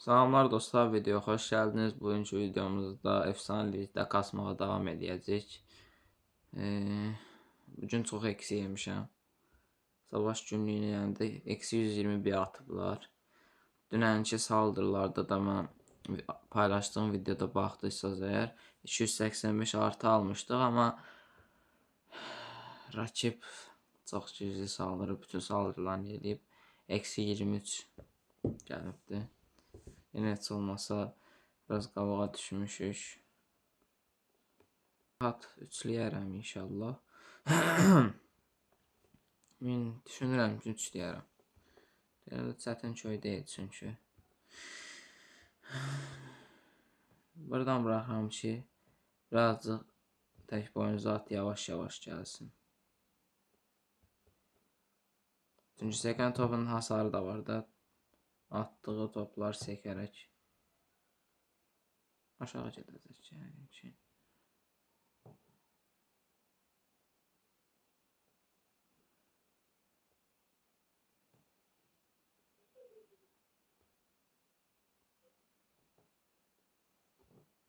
Salamlar dostlar, videoya xoş gəldiniz. Bugünkü videomuzda efsane ligdə kasmağa davam edəcəyik. Bugün çox eksi yemişəm. Savaş günlüyünə yəni də eksi 121 atıblar. Dünənki saldırılarda da mən paylaşdığım videoda baxdıysanız əgər 285 artı almışdıq, amma rakip çox güclü saldırıb, bütün saldırılarını eləyib eksi 23 gəlibdi. Yenə heç olmasa biraz qabağa düşmüşük. Rahat üçləyərəm inşallah. Mən düşünürəm ki, üçləyərəm. Yəni çətin köy deyil çünki. Buradan bıraxıram ki, birazcıq tək boyunca at yavaş-yavaş gəlsin. Çünki sekən topun hasarı da var da. Atdığı toplar sekərək aşağı gedəcək yəni ki.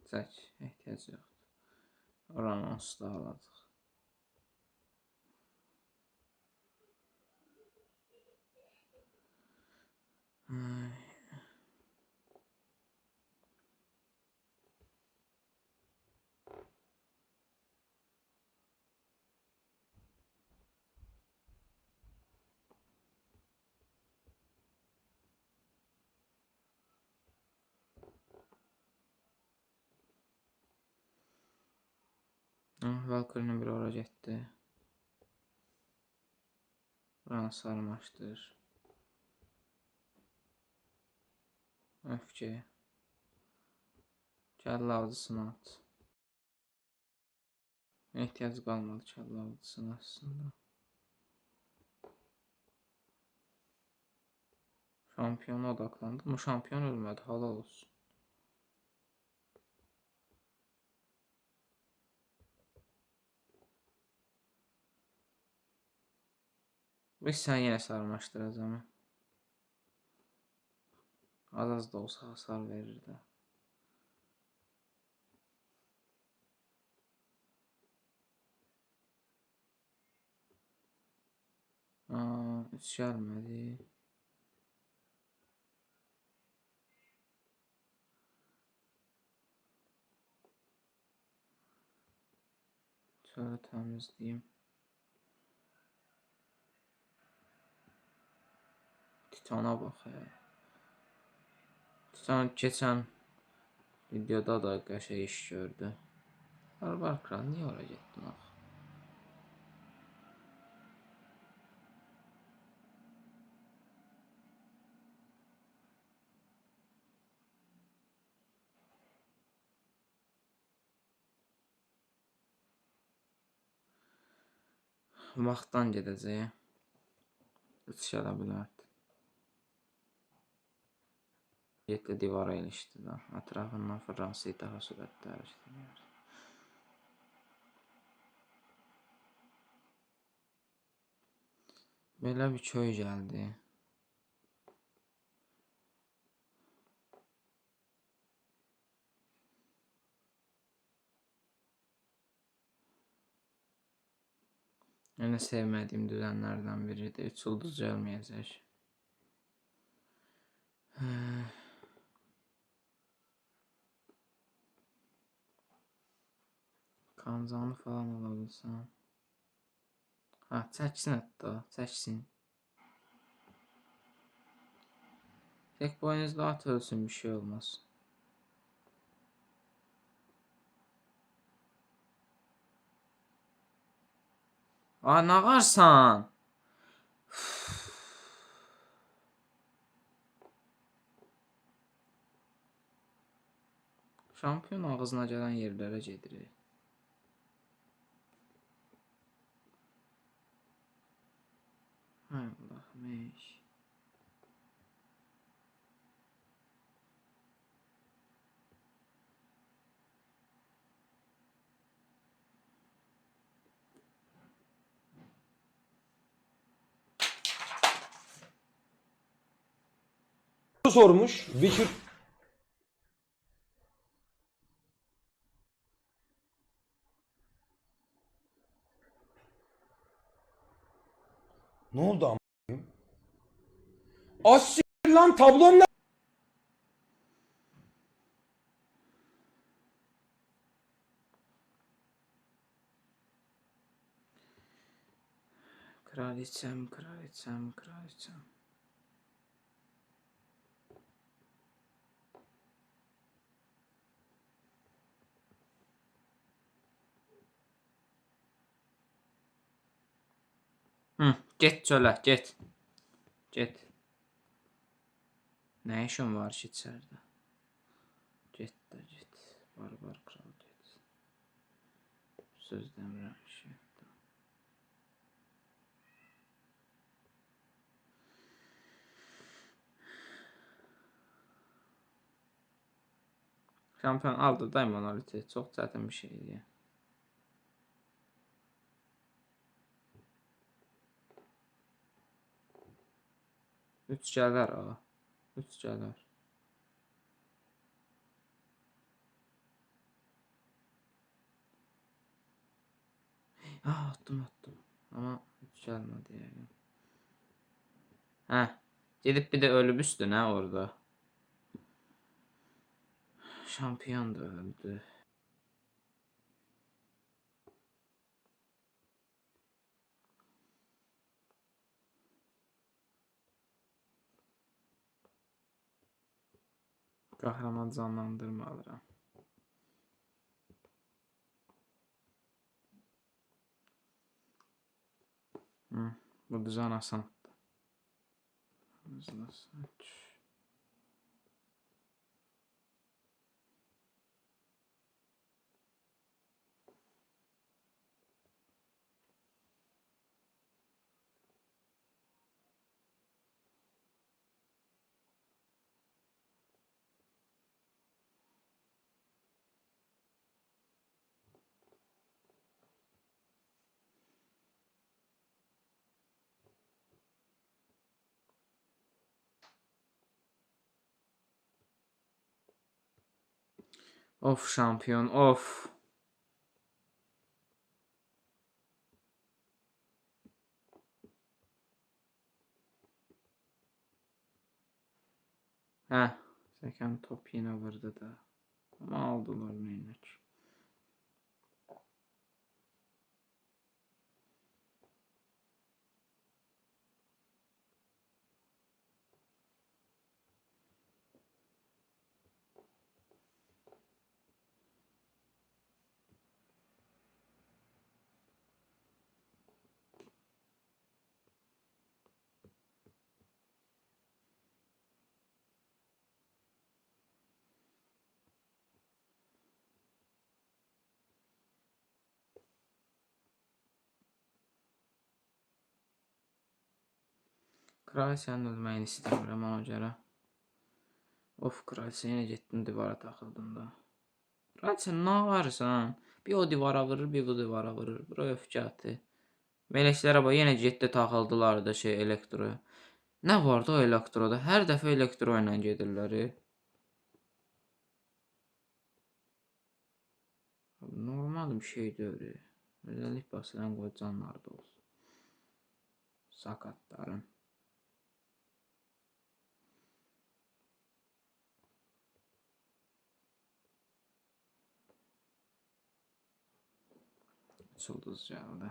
Çək, ehtiyac yoxdur. Oranı onsuz da alacaq. Valkyrie'nin bir ora getdi. Buranı sarmaşdır. Öfke. Kəllə avcısını at. Ehtiyac qalmadı kəllə avcısına aslında. Şampiyona odaklandı. Bu şampiyon ölmədi, halal olsun. Biz sən yenə sarmaşdıracağım. Az da olsa hasar verir də. Üç gəlmədi. Şöyle təmizləyim. Titana bax ya. Titan keçən videoda da qəşəng iş gördü. Barbar kral niyə ora getdin axı? Vaxtdan gedəcək. Üç gələ bilərdi. 7 divara ilişdi də. Ətrafından Fransız daha sürətli hərəkət edir. Belə bir köy gəldi. Yəni sevmədiyim düzənlərdən biridir. 3 ulduz gəlməyəcək. Kancanı falan alabilsəm. Ha, çəksin hətta, çəksin. Tek boynuzlu at ölsün, bir şey olmaz. Aa, ne varsan? Şampiyon ağzına gələn yerlərə gedirik. Hay Allah'ım ey. sormuş. Witcher Ne oldu ama? Az lan tablom ne? Kraliçem, kraliçem, kraliçem. Get çölə, get. Get. Nə işin var ki içəridə? Get də get. Barbar kral get. Söz demirəm ki. Şampiyon aldı da Monoliti. Çox çətin bir şeydir. Üç gələr ha. Üç gələr. Attım. Amma üç gəlmədi yəni. Hə. Gedib bir də ölüb üstünə orada. Şampiyon da öldü. Qəhrəman canlandırma alıram. Bu düzen asan. Of şampiyon, of. Hə, Səkan top yenə vurdu da. Amma aldılar neynək. Kraliçanın ölməyini istəmirəm ona görə. Of, kraliçə yenə getdin divara taxıldın da. Kraliçə nə varsan? Bir o divara vurur, bir bu divara vurur. Bura öfkəti. Meleklərə bax, yenə getdi taxıldılar da elektroya. Nə vardı o elektroda? Hər dəfə elektro ilə gedirlər. Normal bir şey deyil. Özellik basılan qoy canlarda olsun. Sakatların. Ulduz gəldi.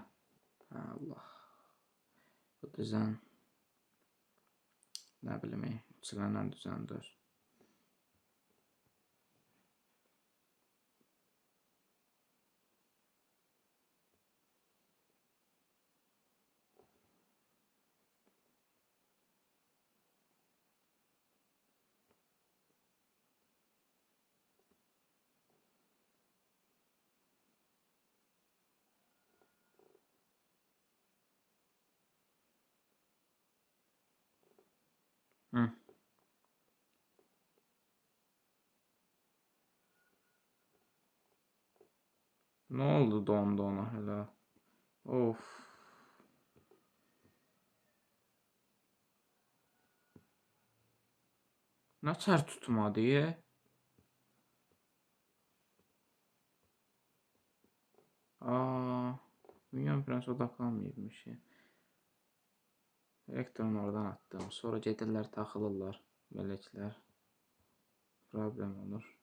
Allah. Bu düzen. Nə bilim, üçlənən düzəndir. Nə oldu dondu ona hələ? Of. Nəçər tutmadı? Minyon prens odaqlanmayıbmış. Elektron oradan attım. Sonra gedirlər taxılırlar. Meleklər. Problem olur.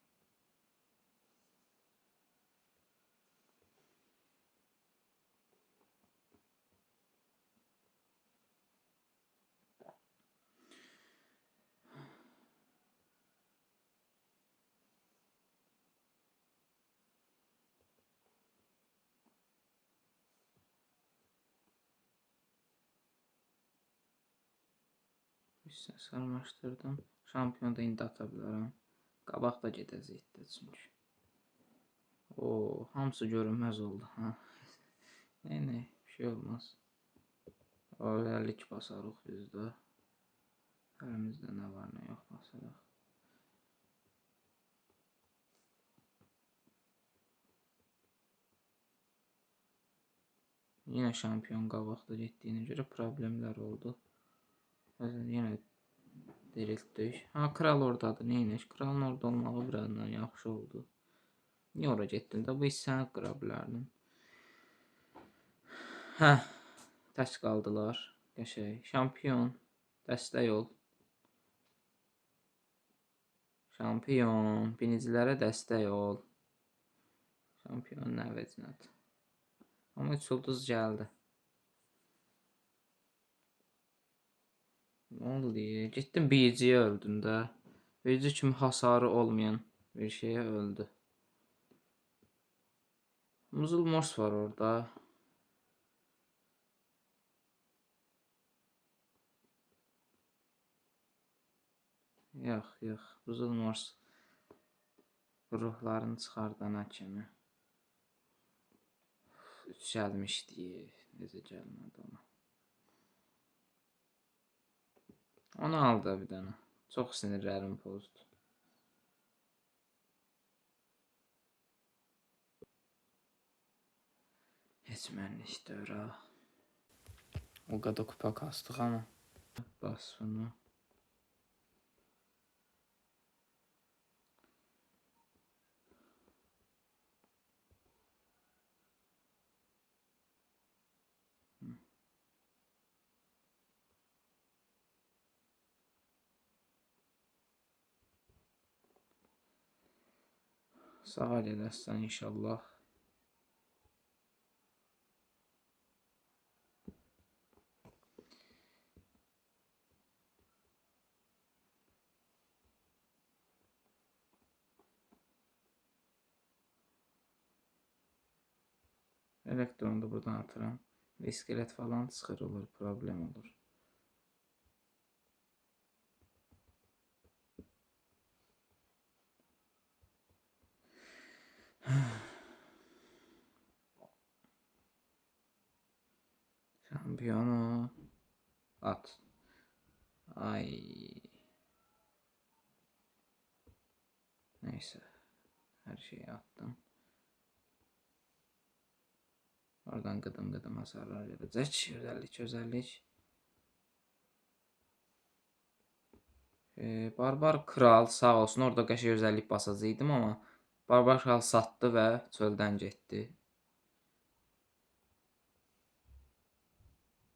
Hissəni sarmaşdırdım. Şampiyonu da indi ata bilərəm. Qabaq da gedəcək də çünki. O, hamısı görünməz oldu. Ha. Ne, bir şey olmaz. Özellik basarıq biz də. Əlimizdə nə var, nə yox basarıq. Yine şampiyon qabaqda getdiyinə görə problemlər oldu. Yine diriltdik. Ha, kral oradadır. Neymiş? Kralın orada olmağı birazdan yaxşı oldu. Niye oraya getdin də? Bu hissəni qıra bilərdin. Hə, tək qaldılar. Qəşəng. Şampiyon. Dəstək ol. Şampiyon. Binicilərə dəstək ol. Şampiyon nə vəcinət. Amma 3 ulduz gəldi. Ne oldu diye. Gittim biyiciye öldün de. Biyici kimi hasarı olmayan bir şeye öldü. Muzul Mors var orada. Yok yok. Muzul Mors ruhlarını çıxardana kimi. Üç gəlmişdi. Necə gəlmədi ona. Onu aldı bir dənə. Çox sinirlərim pozdu. Heç mənlik dörə. O qədər kupa kastıq ama. Bas bunu. Sağ eləsən inşallah. Elektronu da buradan atıram. İskelet falan çıxır olur, problem olur. Şampiyonu at. Ay. Neyse. Her şeyi attım. Oradan gıdım gıdım hasarlar gelecek. Özellik. Barbar Kral sağ olsun. Orada qəşəng özellik basacaqdım ama Barbar Kral satdı və çöldən getdi.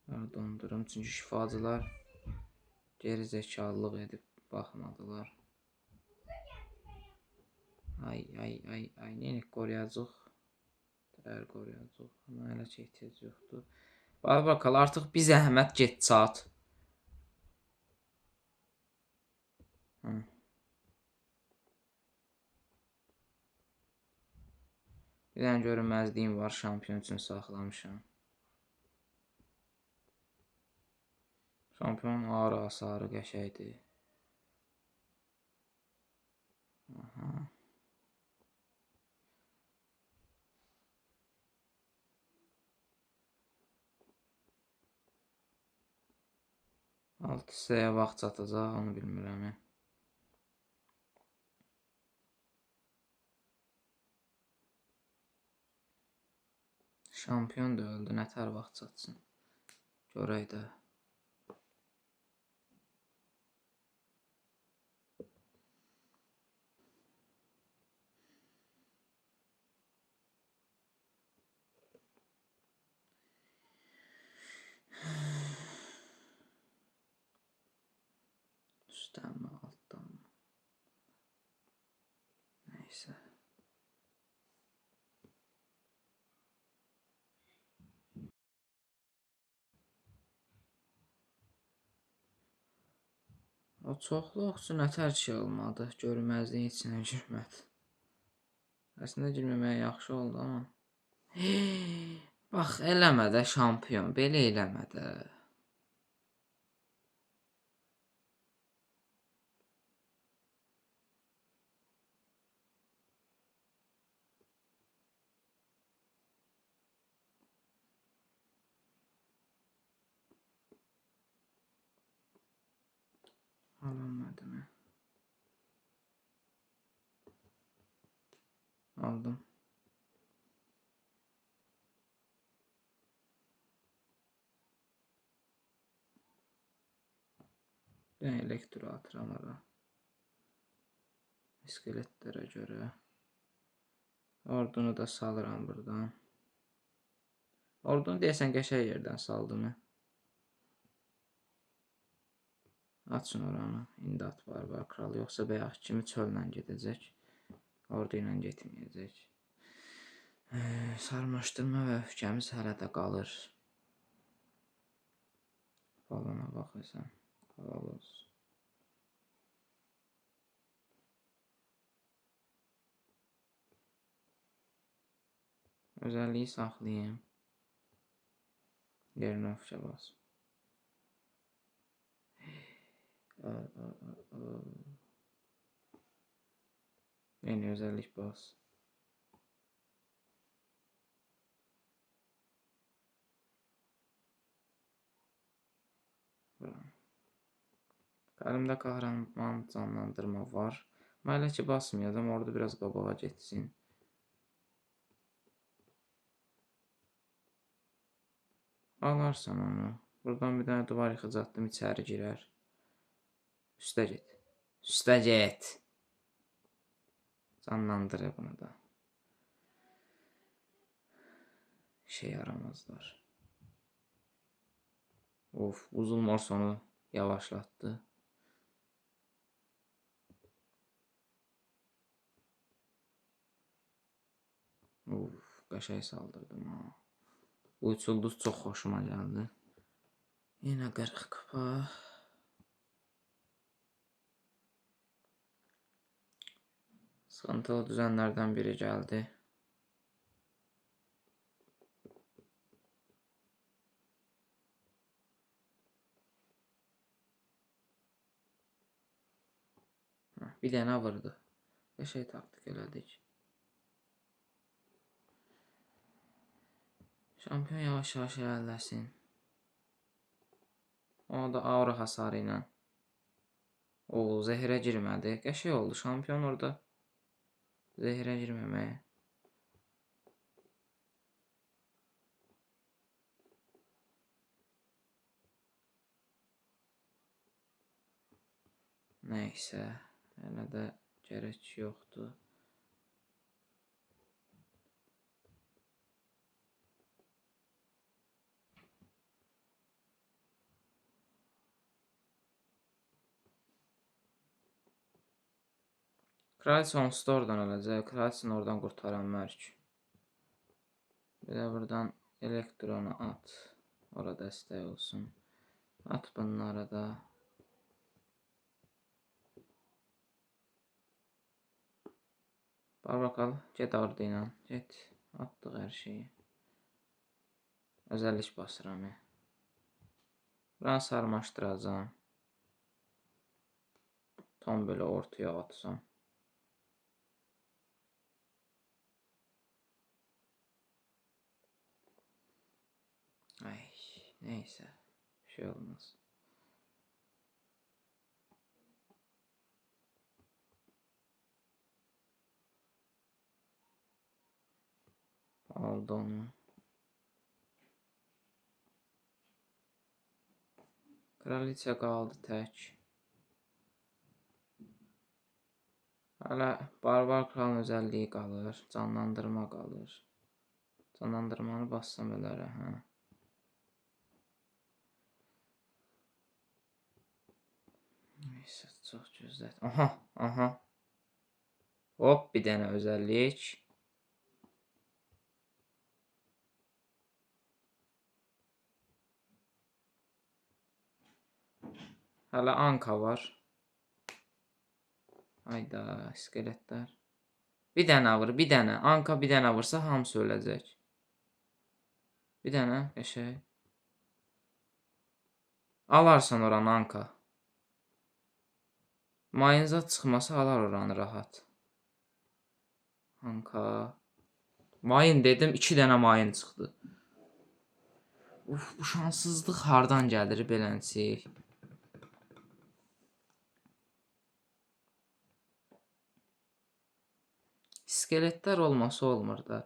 Dondurum çünki şifacılar geri zekalılıq edib baxmadılar. Ay, neyini qoruyacaq? Dəyər qoruyacaq. Amma hələ ki ehtiyac yoxdur. Barbar Kral artıq bir zəhmət get çat. Bir dənə görünməzliyim var, şampiyon üçün saxlamışam. Şampiyon ağır hasarı qəşəkdir. Aha. Alt hissəyə vaxt çatacaq, onu bilmirəm. Şampiyon da öldü, nətər vaxt çatsın. Görək də. Üstten mi alttan mı? Neyse. O çoxlu oxçu nətər şey olmadı. Görməzliyin içinə girmədi. Əslində girməməyə yaxşı oldu amma. Bax eləmə də şampiyon. Belə eləmə də. Alınmadı mı? Aldım. Ben elektro atıram ara. İskeletlere göre. Ordunu da salıram buradan. Ordunu deyəsən qəşəng yerdən saldım. Açın oranı. İndi at var kral. Yoxsa bayaq kimi çölla gedəcək. Ordu ilə getməyəcək. Sarmaşdırma və öfkəmiz hələ də qalır. Balona baxırsan. Halal olsun. Özelliği saxlayayım. Yerinə öfkə bas. Yeni özellik bas. Əlimdə kahraman canlandırma var. Mən elə ki basmayacağım. Orada biraz qabağa getsin. Alarsan onu. Buradan bir dənə duvar yıxıcı atdım. İçəri girər. Üstə get. Üstə get. Canlandırır bunu da. Şey yaramazlar. Of, uzun morsonu yavaşlattı. Of, qəşəng saldırdım ha. Bu üç ulduz çox xoşuma gəldi. Yenə 40 kupa. Sıxıntılı düzənlərdən biri gəldi. Bir dənə vurdu. Qəşəng taktik elədik. Şampiyon yavaş-yavaş irəliləsin. Ona da aura hasarı ilə. O, zəhərə girmədi. Qəşəng oldu. Şampiyon orada zəhərə girməməyə. Nəysə, hələ də gərək yoxdur. Kraliçe onsuz da oradan öləcək. Kraliçeni oradan qurtaran mərk. Bir də buradan elektronu at. Ora dəstək olsun. At bunları da. Barbakal, get ordu ilə. Get. Atdıq hər şeyi. Özəllik basıram. Buranı sarmaşdıracağım. Tam böyle ortaya atsam. Ay, neyse. Bir şey olmaz. Aldı onu. Kraliçe qaldı tək. Hələ barbar kralın özəlliyi qalır. Canlandırma qalır. Canlandırmanı bassam ölərə, hə. Neyse, çox gözlədim. Aha, aha. Hop, bir dənə özəllik. Hələ Anka var. Hayda, iskeletlər. Bir dənə vur, bir dənə. Anka bir dənə vursa hamısı öləcək. Bir dənə, qəşəng. Alarsan oranı Anka. Mayınza çıxmasa alar oranı rahat. Anka. Mayın dedim, 2 dənə mayın çıxdı. Uf, bu şanssızlıq hardan gəlir beləncə? İskeletlər olmasa olmur da.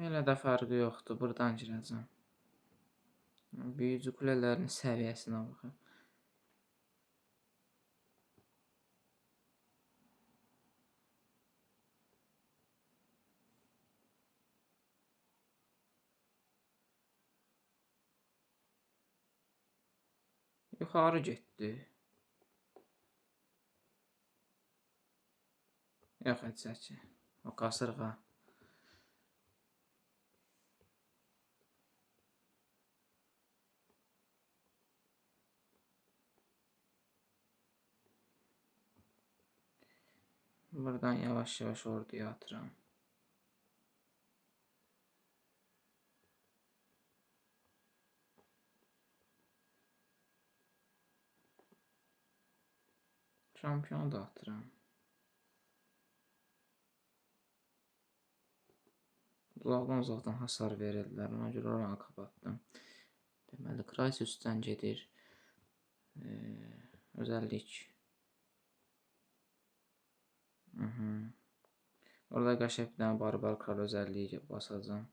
Elə də fərqi yoxdur. Buradan girəcəm. Büyücü kulələrin səviyyəsinə baxın. Yuxarı getdi. Yox, etsək. O qasırğa. Buradan yavaş-yavaş orduya atıram. Şampiyon da atıram. Uzaqdan uzaqdan hasar verirlər. Ona görə oranı kapatdım. Deməli, Kreis üstdən gedir. Özəllik. Orada qəşəng bir dənə barbar kral özəlliyi basacağım.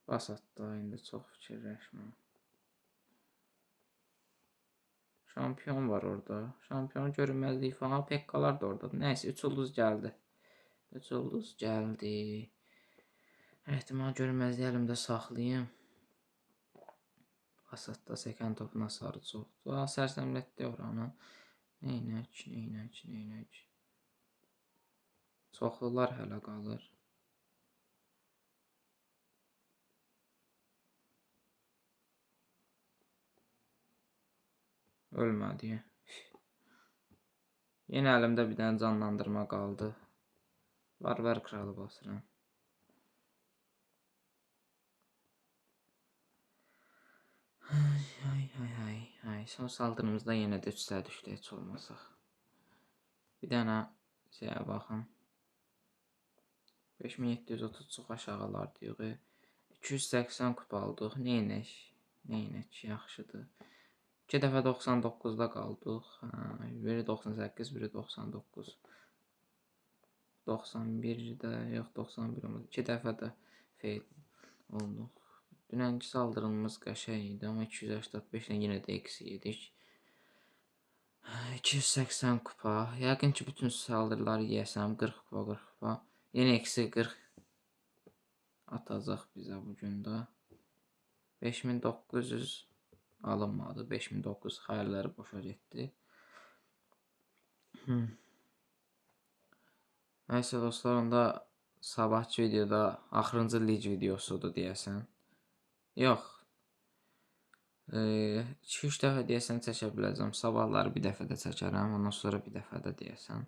Bas hatta, indi çox fikirləşmə. Şampiyon var orada. Şampiyon görünməzlik falan. Pekkalar da orada. Nəysə, 3 ulduz gəldi. 3 ulduz gəldi. Ehtimal görünməzliyi əlimdə saxlayayım. Basatda sekən topuna sarı çoxdur. Sərsəmlətdi oranı. Neynək. Çoxlular hələ qalır. Ölmədi. Yenə əlimdə bir dənə canlandırma qaldı. Barbar kralı basıram. Ay. Son saldırımızda yenə də 3-lə düşdü, heç olmasaq. Bir dənə şeyə baxın. 5730 çox aşağılar deyiq. 280 kupa aldıq. Neynək, yaxşıdır. 2 dəfə 99-da qaldıq. Biri 98, biri 99. 91-də, yox 91 olmadı. 2 dəfə də fail olduq. Dünənki saldırımız qəşəng idi, amma 285-lə yenə də eksi yedik. 280 kupa. Yəqin ki, bütün saldırıları yiyəsəm 40 kupa. Yenə eksi 40 atacaq bizə bugün də. 5900 alınmadı. 5900 xəyirləri boşa getdi. Nəysə dostlar, onda sabahki videoda axırıncı lig videosudur deyəsən. Yox. 2-3 dəfə deyəsən çəkə biləcəm. Sabahları bir dəfə də çəkərəm, ondan sonra bir dəfə də deyəsən.